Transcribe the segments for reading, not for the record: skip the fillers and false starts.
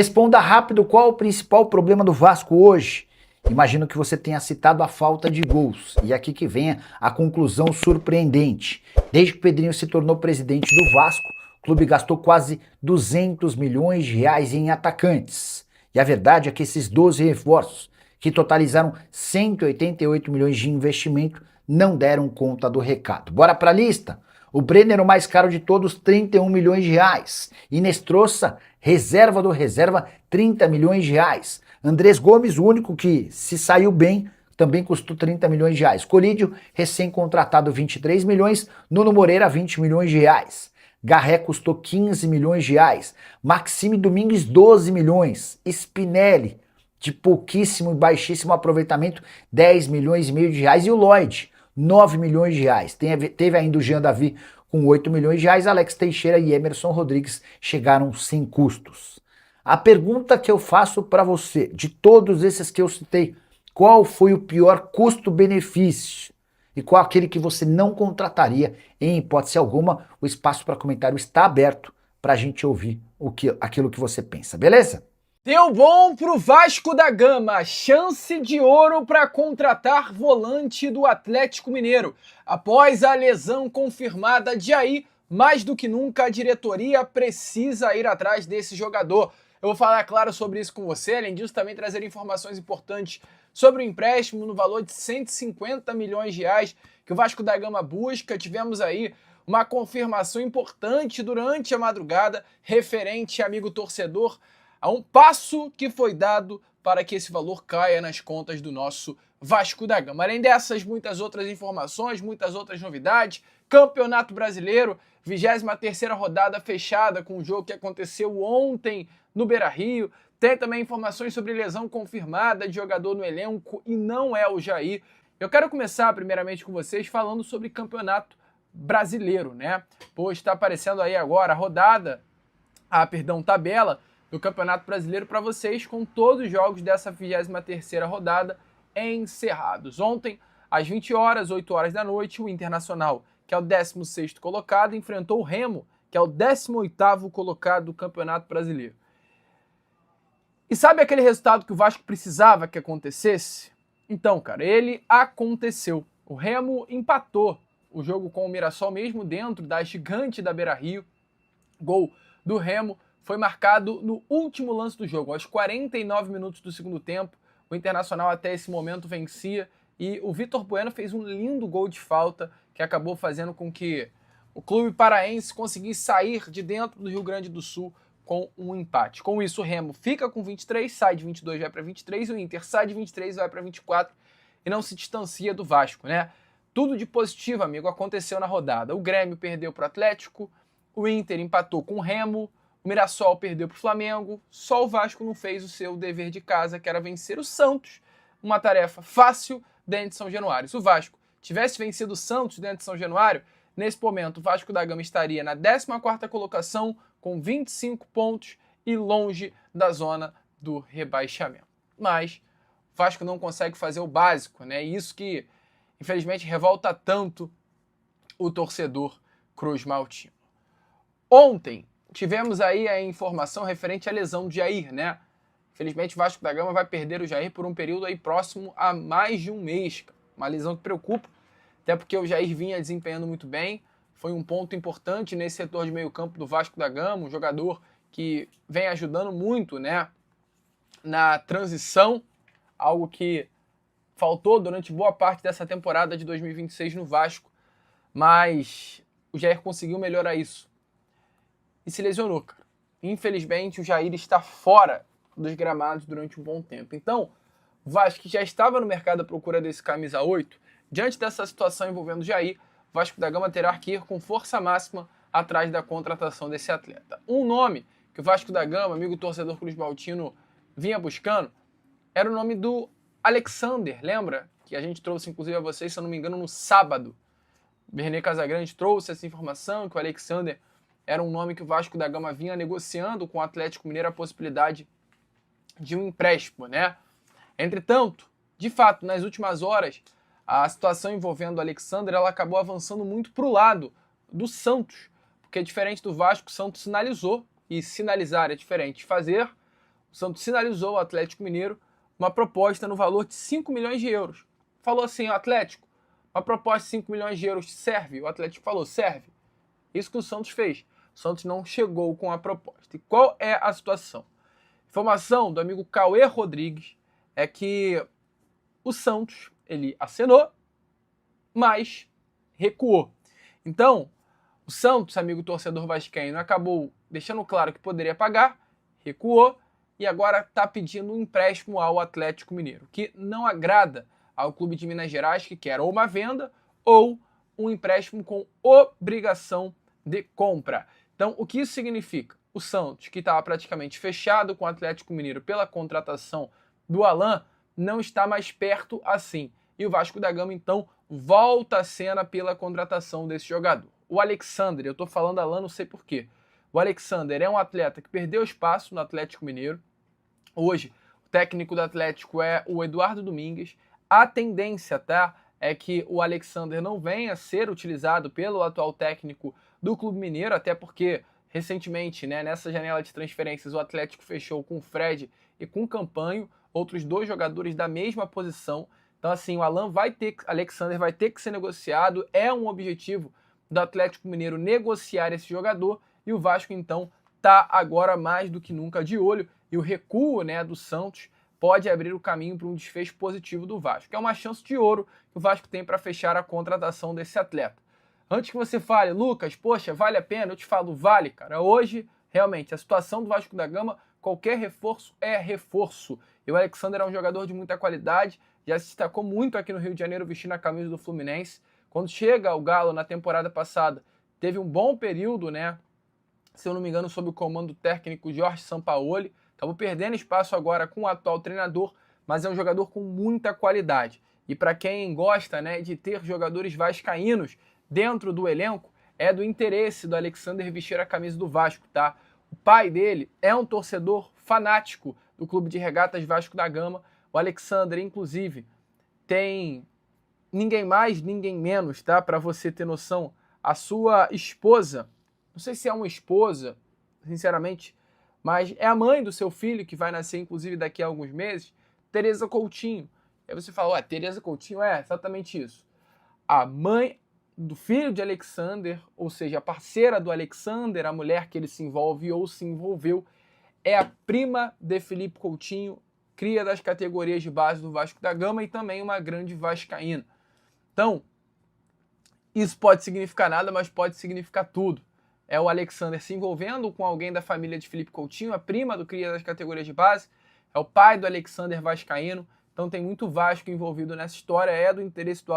Responda rápido qual o principal problema do Vasco hoje. Imagino que você tenha citado a falta de gols. E aqui que vem a conclusão surpreendente. Desde que o Pedrinho se tornou presidente do Vasco, o clube gastou quase 200 milhões de reais em atacantes. E a verdade é que esses 12 reforços, que totalizaram 188 milhões de investimento, não deram conta do recado. Bora pra lista? O Brenner, o mais caro de todos, 31 milhões de reais. Inestrosa, reserva do reserva, 30 milhões de reais. Andrés Gomes, o único que se saiu bem, também custou 30 milhões de reais. Colídio, recém-contratado, 23 milhões. Nuno Moreira, 20 milhões de reais. Garré custou 15 milhões de reais. Maxime Domingues, 12 milhões. Spinelli, de pouquíssimo e baixíssimo aproveitamento, 10 milhões e meio de reais. E o Lloyd, 9 milhões de reais. Teve ainda o Jean Davi com 8 milhões de reais. Alex Teixeira e Emerson Rodrigues chegaram sem custos. A pergunta que eu faço para você, de todos esses que eu citei, qual foi o pior custo-benefício? E qual aquele que você não contrataria? Em hipótese alguma, o espaço para comentário está aberto para a gente ouvir aquilo que você pensa, beleza? Deu bom pro Vasco da Gama, chance de ouro para contratar volante do Atlético Mineiro. Após a lesão confirmada de Jair, mais do que nunca a diretoria precisa ir atrás desse jogador. Eu vou falar, claro, sobre isso com você, além disso também trazer informações importantes sobre o empréstimo no valor de 150 milhões de reais que o Vasco da Gama busca. Tivemos aí uma confirmação importante durante a madrugada, referente, amigo torcedor, a um passo que foi dado para que esse valor caia nas contas do nosso Vasco da Gama. Além dessas, muitas outras informações, muitas outras novidades. Campeonato Brasileiro, 23ª rodada fechada com o jogo que aconteceu ontem no Beira-Rio. Tem também informações sobre lesão confirmada de jogador no elenco e não é o Jair. Eu quero começar primeiramente com vocês falando sobre Campeonato Brasileiro, né? Pois está aparecendo aí agora a tabela do Campeonato Brasileiro para vocês, com todos os jogos dessa 23ª rodada encerrados. Ontem, às 20 horas, 8 horas da noite, o Internacional, que é o 16º colocado, enfrentou o Remo, que é o 18º colocado do Campeonato Brasileiro. E sabe aquele resultado que o Vasco precisava que acontecesse? Então, cara, ele aconteceu. O Remo empatou o jogo com o Mirassol mesmo dentro da gigante da Beira-Rio. Gol do Remo foi marcado no último lance do jogo, aos 49 minutos do segundo tempo. O Internacional até esse momento vencia e o Vitor Bueno fez um lindo gol de falta que acabou fazendo com que o clube paraense conseguisse sair de dentro do Rio Grande do Sul com um empate. Com isso, o Remo fica com 23, sai de 22, vai para 23, e o Inter sai de 23, vai para 24 e não se distancia do Vasco, né? Tudo de positivo, amigo, aconteceu na rodada. O Grêmio perdeu para o Atlético, o Inter empatou com o Remo, o Mirassol perdeu para o Flamengo, só o Vasco não fez o seu dever de casa, que era vencer o Santos, uma tarefa fácil dentro de São Januário. Se o Vasco tivesse vencido o Santos dentro de São Januário, nesse momento o Vasco da Gama estaria na 14ª colocação, com 25 pontos e longe da zona do rebaixamento. Mas o Vasco não consegue fazer o básico, né? E isso que, infelizmente, revolta tanto o torcedor cruz-maltino. Ontem, tivemos aí a informação referente à lesão de Jair, né? Infelizmente, o Vasco da Gama vai perder o Jair por um período aí próximo a mais de um mês. Uma lesão que preocupa, até porque o Jair vinha desempenhando muito bem. Foi um ponto importante nesse setor de meio campo do Vasco da Gama, um jogador que vem ajudando muito, né, na transição, algo que faltou durante boa parte dessa temporada de 2026 no Vasco, mas o Jair conseguiu melhorar isso. E se lesionou, cara. Infelizmente, o Jair está fora dos gramados durante um bom tempo. Então, o Vasco, que já estava no mercado à procura desse camisa 8, diante dessa situação envolvendo o Jair, o Vasco da Gama terá que ir com força máxima atrás da contratação desse atleta. Um nome que o Vasco da Gama, amigo torcedor cruz-maltino, vinha buscando, era o nome do Alexander, lembra? Que a gente trouxe, inclusive, a vocês, se eu não me engano, no sábado. Bernet Casagrande trouxe essa informação, que o Alexander era um nome que o Vasco da Gama vinha negociando com o Atlético Mineiro a possibilidade de um empréstimo, né? Entretanto, de fato, nas últimas horas, a situação envolvendo o Alexander, ela acabou avançando muito para o lado do Santos, porque diferente do Vasco, o Santos sinalizou, e sinalizar é diferente de fazer. o Santos sinalizou ao Atlético Mineiro uma proposta no valor de 5 milhões de euros. Falou assim, ó, Atlético, uma proposta de 5 milhões de euros serve? O Atlético falou, serve. Isso que o Santos fez. O Santos não chegou com a proposta. E qual é a situação? Informação do amigo Cauê Rodrigues é que o Santos, ele acenou, mas recuou. Então, o Santos, amigo torcedor vascaíno, acabou deixando claro que poderia pagar, recuou e agora está pedindo um empréstimo ao Atlético Mineiro, que não agrada ao clube de Minas Gerais, que quer ou uma venda ou um empréstimo com obrigação de compra. Então, o que isso significa? O Santos, que estava praticamente fechado com o Atlético Mineiro pela contratação do Alan, não está mais perto assim. E o Vasco da Gama, então, volta à cena pela contratação desse jogador. O Alexander, eu estou falando Alan, não sei porquê. O Alexander é um atleta que perdeu espaço no Atlético Mineiro. Hoje, o técnico do Atlético é o Eduardo Domingues. A tendência, tá, é que o Alexander não venha a ser utilizado pelo atual técnico do Clube Mineiro, até porque recentemente, né, nessa janela de transferências, o Atlético fechou com o Fred e com o Campanho, outros dois jogadores da mesma posição. Então, assim, o Alexander vai ter que ser negociado. É um objetivo do Atlético Mineiro negociar esse jogador. E o Vasco, então, está agora mais do que nunca de olho. E o recuo, né, do Santos pode abrir o caminho para um desfecho positivo do Vasco. É uma chance de ouro que o Vasco tem para fechar a contratação desse atleta. Antes que você fale, Lucas, poxa, vale a pena? Eu te falo, vale, cara. Hoje, realmente, a situação do Vasco da Gama, qualquer reforço é reforço. E o Alexander é um jogador de muita qualidade, já se destacou muito aqui no Rio de Janeiro vestindo a camisa do Fluminense. Quando chega ao Galo na temporada passada, teve um bom período, né? Se eu não me engano, sob o comando técnico Jorge Sampaoli. Acabou perdendo espaço agora com o atual treinador, mas é um jogador com muita qualidade. E para quem gosta, né, de ter jogadores vascaínos dentro do elenco, é do interesse do Alexander vestir a camisa do Vasco, tá? O pai dele é um torcedor fanático do Clube de Regatas Vasco da Gama. O Alexander, inclusive, tem ninguém mais, ninguém menos, tá? Para você ter noção, a sua esposa, não sei se é uma esposa, sinceramente, mas é a mãe do seu filho, que vai nascer, inclusive, daqui a alguns meses, Tereza Coutinho. Aí você fala, ué, Tereza Coutinho? É exatamente isso. A mãe do filho de Alexander, ou seja, a parceira do Alexander, a mulher que ele se envolve ou se envolveu, é a prima de Felipe Coutinho, cria das categorias de base do Vasco da Gama e também uma grande vascaína. Então, isso pode significar nada, mas pode significar tudo. É o Alexander se envolvendo com alguém da família de Felipe Coutinho, a prima do cria das categorias de base, é o pai do Alexander vascaíno, então tem muito Vasco envolvido nessa história, é do interesse do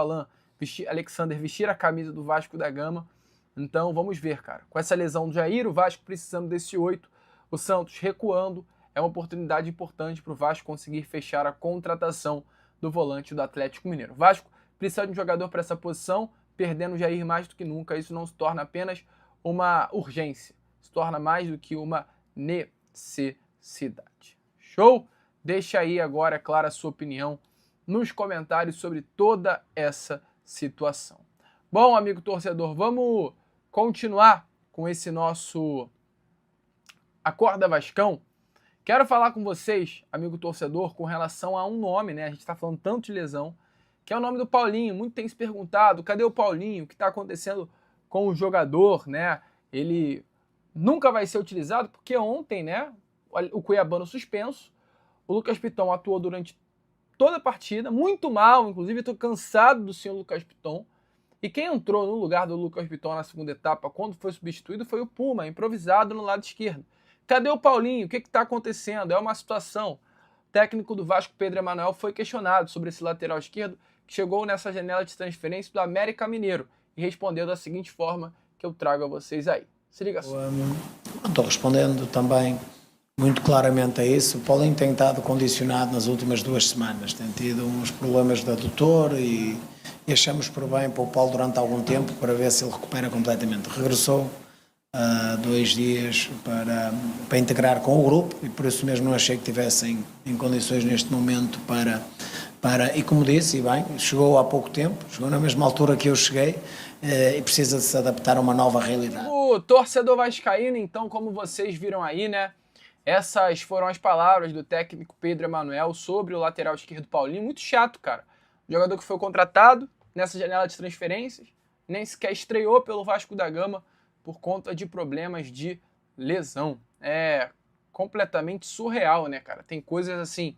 Alexander vestir a camisa do Vasco da Gama. Então vamos ver, cara. Com essa lesão do Jair, o Vasco precisando desse 8, o Santos recuando, é uma oportunidade importante para o Vasco conseguir fechar a contratação do volante do Atlético Mineiro. O Vasco precisa de um jogador para essa posição, perdendo o Jair mais do que nunca. Isso não se torna apenas uma urgência, se torna mais do que uma necessidade. Show? Deixa aí agora, claro, a sua opinião nos comentários sobre toda essa situação. Bom, amigo torcedor, vamos continuar com esse nosso Acorda Vascão. Quero falar com vocês, amigo torcedor, com relação a um nome, né? A gente está falando tanto de lesão, que é o nome do Paulinho. Muito tem se perguntado, cadê o Paulinho? O que está acontecendo com o jogador, né? Ele nunca vai ser utilizado, porque ontem, né, o Cuiabano suspenso, o Lucas Piton atuou durante toda a partida, muito mal, inclusive estou cansado do senhor Lucas Piton. E quem entrou no lugar do Lucas Piton na segunda etapa, quando foi substituído, foi o Puma, improvisado no lado esquerdo. Cadê o Paulinho? O que está acontecendo? É uma situação. O técnico do Vasco, Pedro Emanuel, foi questionado sobre esse lateral esquerdo, que chegou nessa janela de transferência do América Mineiro, e respondeu da seguinte forma, que eu trago a vocês aí. Se liga só. Estou respondendo também muito claramente a isso. O Paulinho tem estado condicionado nas últimas 2 semanas. Tem tido uns problemas de adutor e achamos por bem poupá-lo durante algum tempo para ver se ele recupera completamente. Regressou há 2 dias para integrar com o grupo e por isso mesmo não achei que estivessem em condições neste momento e como disse, e bem, chegou há pouco tempo, chegou na mesma altura que eu cheguei e precisa de se adaptar a uma nova realidade. O torcedor vascaíno, então, como vocês viram aí, né, Essas foram as palavras do técnico Pedro Emanuel sobre o lateral esquerdo Paulinho. Muito chato, cara. O jogador que foi contratado nessa janela de transferências nem sequer estreou pelo Vasco da Gama por conta de problemas de lesão. É completamente surreal, né, cara? Tem coisas assim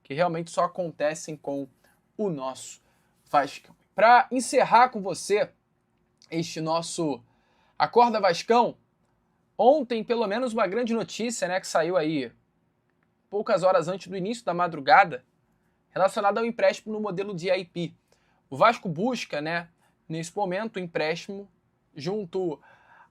que realmente só acontecem com o nosso Vascão. Para encerrar com você este nosso Acorda Vascão, ontem, pelo menos, uma grande notícia, né, que saiu aí poucas horas antes do início da madrugada, relacionada ao empréstimo no modelo de IP. O Vasco busca, né, nesse momento, o empréstimo junto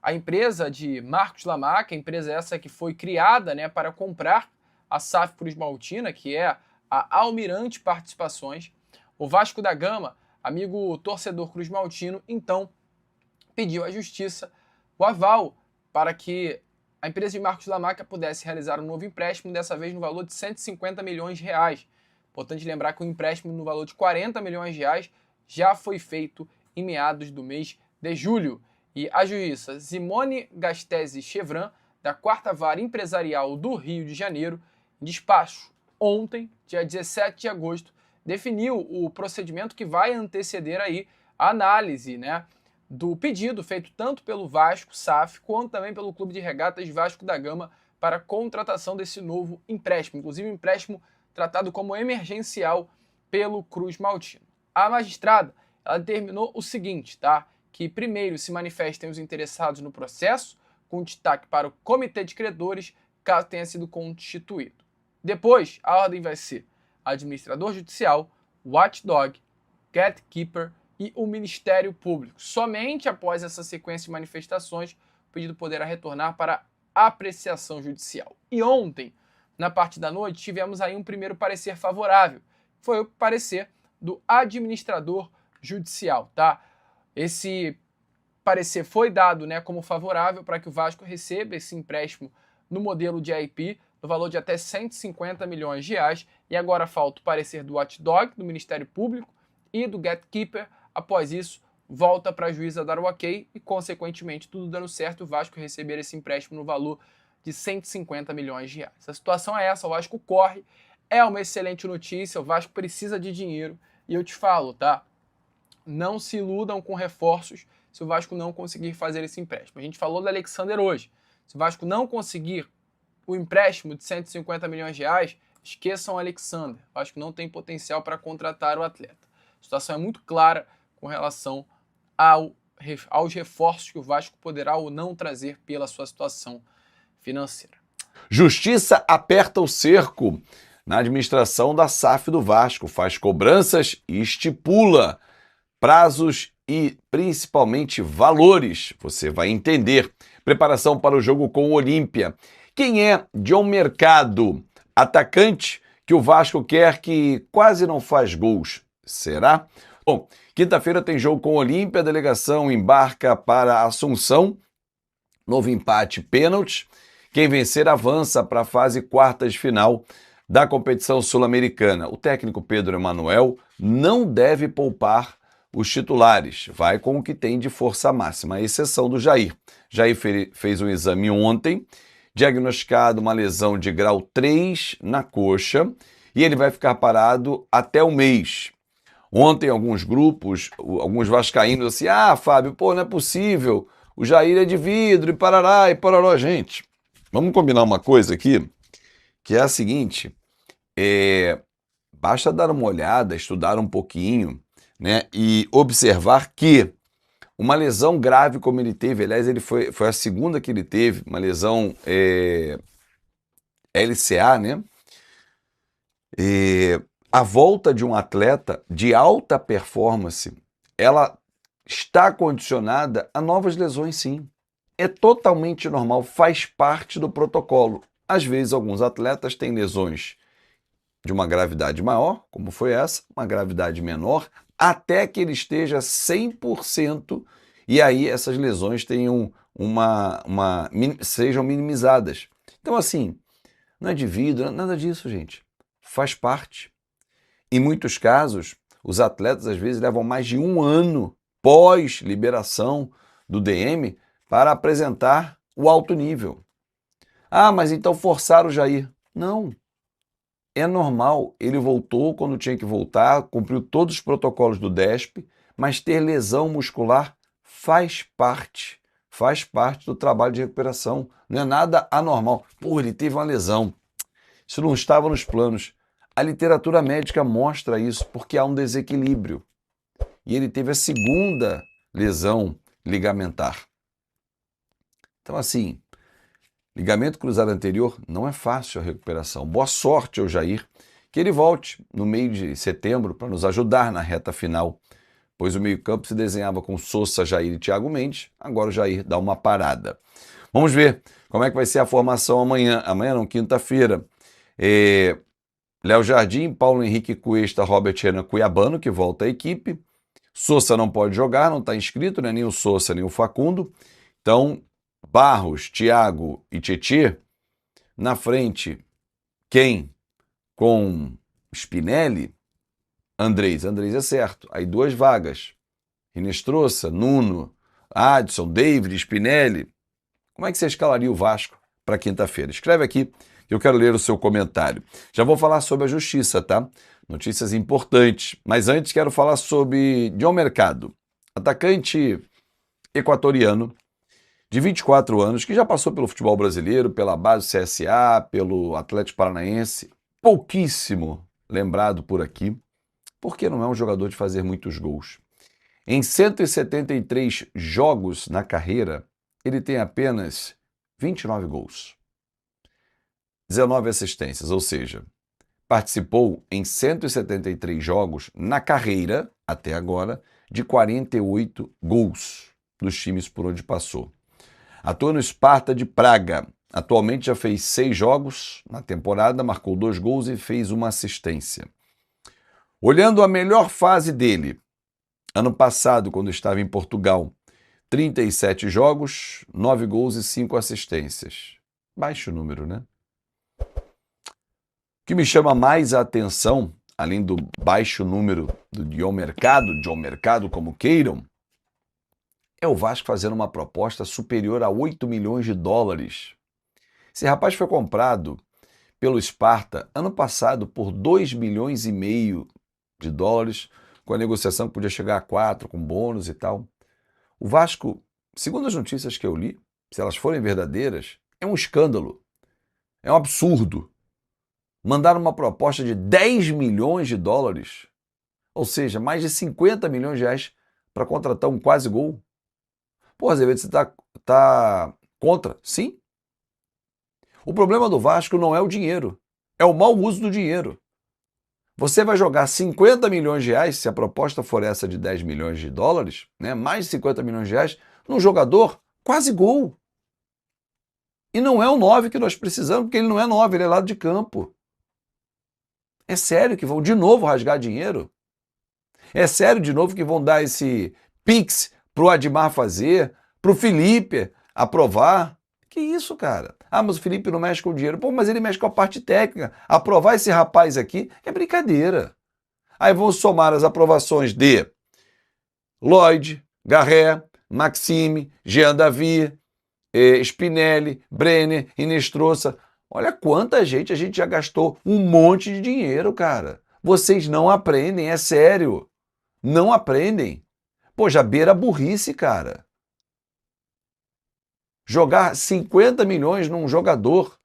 à empresa de Marcos Lamarca, a empresa essa que foi criada, né, para comprar a SAF Cruz Maltina, que é a Almirante Participações. O Vasco da Gama, amigo torcedor Cruz Maltino, então pediu à Justiça o aval para que a empresa de Marcos Lamarca pudesse realizar um novo empréstimo, dessa vez no valor de 150 milhões de reais. Importante lembrar que o empréstimo no valor de 40 milhões de reais já foi feito em meados do mês de julho. E a juíza Simone Gastesi Chevran, da 4ª Vara Empresarial do Rio de Janeiro, em despacho ontem, dia 17 de agosto, definiu o procedimento que vai anteceder aí a análise, né, do pedido feito tanto pelo Vasco, SAF, quanto também pelo Clube de Regatas Vasco da Gama para a contratação desse novo empréstimo, inclusive um empréstimo tratado como emergencial pelo Cruz Maltino. A magistrada, ela determinou o seguinte, tá? Que primeiro se manifestem os interessados no processo, com destaque para o Comitê de Credores, caso tenha sido constituído. Depois, a ordem vai ser administrador judicial, watchdog, gatekeeper e o Ministério Público. Somente após essa sequência de manifestações, o pedido poderá retornar para apreciação judicial. E ontem, na parte da noite, tivemos aí um primeiro parecer favorável. Foi o parecer do administrador judicial, tá? Esse parecer foi dado, né, como favorável para que o Vasco receba esse empréstimo no modelo de AIP, no valor de até 150 milhões de reais, e agora falta o parecer do Watchdog, do Ministério Público e do Gatekeeper. Após isso, volta para a juíza dar o ok e, consequentemente, tudo dando certo, o Vasco receber esse empréstimo no valor de 150 milhões de reais. A situação é essa, o Vasco corre, é uma excelente notícia, o Vasco precisa de dinheiro, e eu te falo, tá? Não se iludam com reforços se o Vasco não conseguir fazer esse empréstimo. A gente falou do Alexander hoje. Se o Vasco não conseguir o empréstimo de 150 milhões de reais, esqueçam o Alexander. O Vasco não tem potencial para contratar o atleta. A situação é muito clara com relação aos reforços que o Vasco poderá ou não trazer pela sua situação financeira. Justiça aperta o cerco na administração da SAF do Vasco, faz cobranças e estipula prazos e principalmente valores. Você vai entender. Preparação para o jogo com o Olímpia. Quem é John Mercado? Atacante que o Vasco quer, que quase não faz gols. Será? Bom, quinta-feira tem jogo com o Olímpia, a delegação embarca para Assunção, novo empate, pênalti. Quem vencer avança para a fase quartas de final da competição sul-americana. O técnico Pedro Emanuel não deve poupar os titulares, vai com o que tem de força máxima, à exceção do Jair. Jair fez um exame ontem, diagnosticado uma lesão de grau 3 na coxa, e ele vai ficar parado até o mês. Ontem, alguns grupos, alguns vascaínos assim, Fábio, pô, não é possível, o Jair é de vidro, e parará, gente. Vamos combinar uma coisa aqui, que é a seguinte, basta dar uma olhada, estudar um pouquinho, né, e observar que uma lesão grave como ele teve, aliás, foi a segunda que ele teve, uma lesão LCA, né? A volta de um atleta de alta performance, ela está condicionada a novas lesões, sim. É totalmente normal, faz parte do protocolo. Às vezes, alguns atletas têm lesões de uma gravidade maior, como foi essa, uma gravidade menor, até que ele esteja 100%, e aí essas lesões tenham sejam minimizadas. Então, assim, não é de vidro, nada disso, gente. Faz parte. Em muitos casos, os atletas às vezes levam mais de um ano pós-liberação do DM para apresentar o alto nível. Ah, mas então forçaram o Jair. Não. É normal. Ele voltou quando tinha que voltar, cumpriu todos os protocolos do DESP, mas ter lesão muscular faz parte. Faz parte do trabalho de recuperação. Não é nada anormal. Pô, ele teve uma lesão. Isso não estava nos planos. A literatura médica mostra isso, porque há um desequilíbrio. E ele teve a segunda lesão ligamentar. Então, assim, ligamento cruzado anterior não é fácil a recuperação. Boa sorte ao Jair, que ele volte no meio de setembro para nos ajudar na reta final, pois o meio-campo se desenhava com Sousa, Jair e Thiago Mendes, agora o Jair dá uma parada. Vamos ver como é que vai ser a formação amanhã. Amanhã não, quinta-feira. Léo Jardim, Paulo Henrique Cuesta, Robert Renan Cuiabano, que volta à equipe. Sousa não pode jogar, não está inscrito, né? Nem o Sousa, nem o Facundo. Então, Barros, Thiago e Tietê. Na frente, quem? Com Spinelli, Andrés. Andrés é certo. Aí 2 vagas. Rinestrosa, Nuno, Adson, David, Spinelli. Como é que você escalaria o Vasco para quinta-feira? Escreve aqui que eu quero ler o seu comentário. Já vou falar sobre a justiça, tá? Notícias importantes. Mas antes quero falar sobre John Mercado, atacante equatoriano de 24 anos, que já passou pelo futebol brasileiro, pela base do CSA, pelo Atlético Paranaense, pouquíssimo lembrado por aqui, porque não é um jogador de fazer muitos gols. Em 173 jogos na carreira, ele tem apenas 29 gols, 19 assistências, ou seja, participou em 173 jogos na carreira, até agora, de 48 gols dos times por onde passou. Atua no Sparta de Praga. Atualmente já fez 6 jogos na temporada, marcou 2 gols e fez 1 assistência. Olhando a melhor fase dele, ano passado, quando estava em Portugal, 37 jogos, 9 gols e 5 assistências. Baixo número, né? O que me chama mais a atenção, além do baixo número do John Mercado como queiram, é o Vasco fazendo uma proposta superior a 8 milhões de dólares. Esse rapaz foi comprado pelo Sparta ano passado por 2 milhões e meio de dólares, com a negociação que podia chegar a 4, com bônus e tal. O Vasco, segundo as notícias que eu li, se elas forem verdadeiras, é um escândalo, é um absurdo. Mandaram uma proposta de 10 milhões de dólares, ou seja, mais de 50 milhões de reais para contratar um quase gol. Pô, Azevedo, você tá contra? Sim. O problema do Vasco não é o dinheiro, é o mau uso do dinheiro. Você vai jogar 50 milhões de reais, se a proposta for essa de 10 milhões de dólares, né, mais de 50 milhões de reais, num jogador quase gol. E não é o 9 que nós precisamos, porque ele não é 9, ele é lado de campo. É sério que vão de novo rasgar dinheiro? É sério de novo que vão dar esse Pix pro Admar fazer, pro Felipe aprovar? Que isso, cara? Ah, mas o Felipe não mexe com o dinheiro. Pô, mas ele mexe com a parte técnica. Aprovar esse rapaz aqui é brincadeira. Aí vão somar as aprovações de Lloyd, Garré, Maxime, Jean Davi, Spinelli, Brenner, Rinestrosa. Olha quanta gente a gente já gastou um monte de dinheiro, cara. Vocês não aprendem, é sério. Não aprendem. Pô, já beira a burrice, cara. Jogar 50 milhões num jogador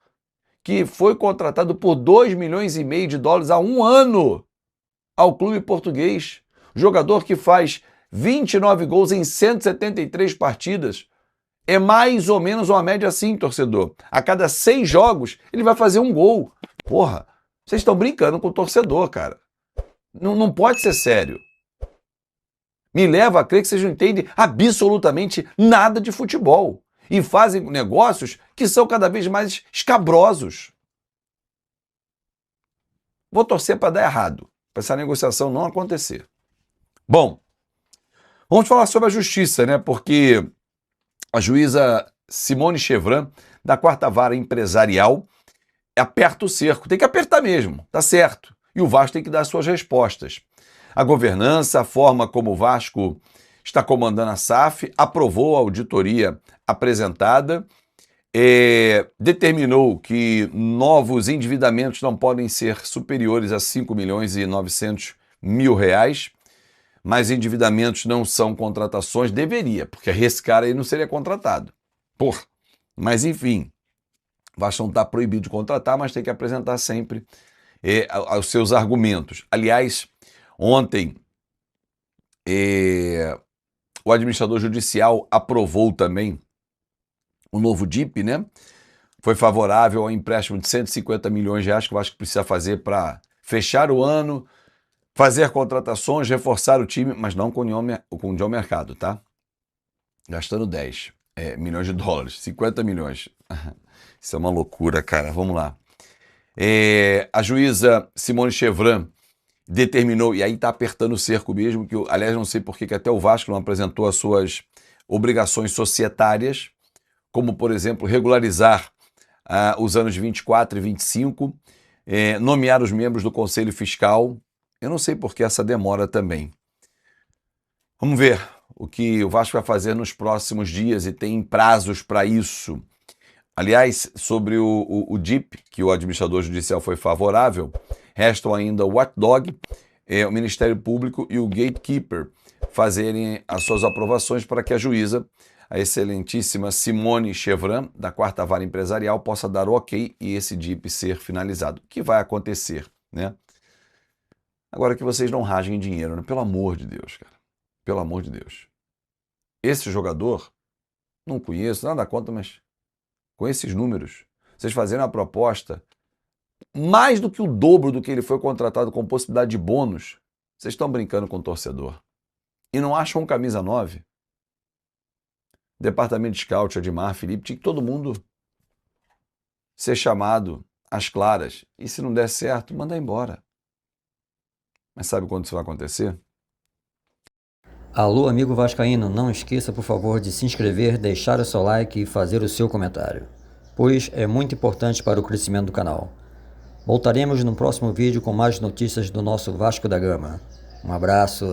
que foi contratado por 2 milhões e meio de dólares há 1 ano ao clube português. Jogador que faz 29 gols em 173 partidas. É mais ou menos uma média assim, torcedor. A cada 6 jogos, ele vai fazer 1 gol. Porra, vocês estão brincando com o torcedor, cara. Não pode ser sério. Me leva a crer que vocês não entendem absolutamente nada de futebol. E fazem negócios que são cada vez mais escabrosos. Vou torcer para dar errado, para essa negociação não acontecer. Bom, vamos falar sobre a justiça, né? Porque a juíza Simone Chevran, da 4ª Vara Empresarial, aperta o cerco. Tem que apertar mesmo, tá certo. E o Vasco tem que dar suas respostas. A governança, a forma como o Vasco está comandando a SAF, aprovou a auditoria apresentada determinou que novos endividamentos não podem ser superiores a 5.900.000 reais, mas endividamentos não são contratações, deveria, porque esse cara aí não seria contratado. Mas enfim, o Vasco não está proibido de contratar, mas tem que apresentar sempre os seus argumentos. Aliás, ontem o administrador judicial aprovou também o novo DIP, né? Foi favorável ao empréstimo de 150 milhões de reais que o Vasco precisa fazer para fechar o ano, fazer contratações, reforçar o time, mas não com o John Mercado, tá? Gastando 10 milhões de dólares, 50 milhões. Isso é uma loucura, cara. Vamos lá. A juíza Simone Chevran determinou, e aí tá apertando o cerco mesmo, que aliás não sei por que até o Vasco não apresentou as suas obrigações societárias, como por exemplo regularizar os anos de 24 e 25, nomear os membros do Conselho Fiscal. Eu não sei por que essa demora também. Vamos ver o que o Vasco vai fazer nos próximos dias e tem prazos para isso. Aliás, sobre o DIP, que o administrador judicial foi favorável, restam ainda o Watchdog, o Ministério Público e o Gatekeeper fazerem as suas aprovações para que a juíza, a excelentíssima Simone Chevran, da 4ª Vara Empresarial, possa dar o ok e esse DIP ser finalizado. O que vai acontecer, né? Agora que vocês não rasguem dinheiro, né? Pelo amor de Deus, cara. Pelo amor de Deus. Esse jogador, não conheço, nada contra, mas com esses números, vocês fazerem uma proposta mais do que o dobro do que ele foi contratado com possibilidade de bônus, vocês estão brincando com o torcedor. E não acham um camisa 9? Departamento de Scout, Admar, Felipe, tinha que todo mundo ser chamado às claras. E se não der certo, manda embora. Mas sabe quando isso vai acontecer? Alô, amigo vascaíno, não esqueça, por favor, de se inscrever, deixar o seu like e fazer o seu comentário, pois é muito importante para o crescimento do canal. Voltaremos no próximo vídeo com mais notícias do nosso Vasco da Gama. Um abraço.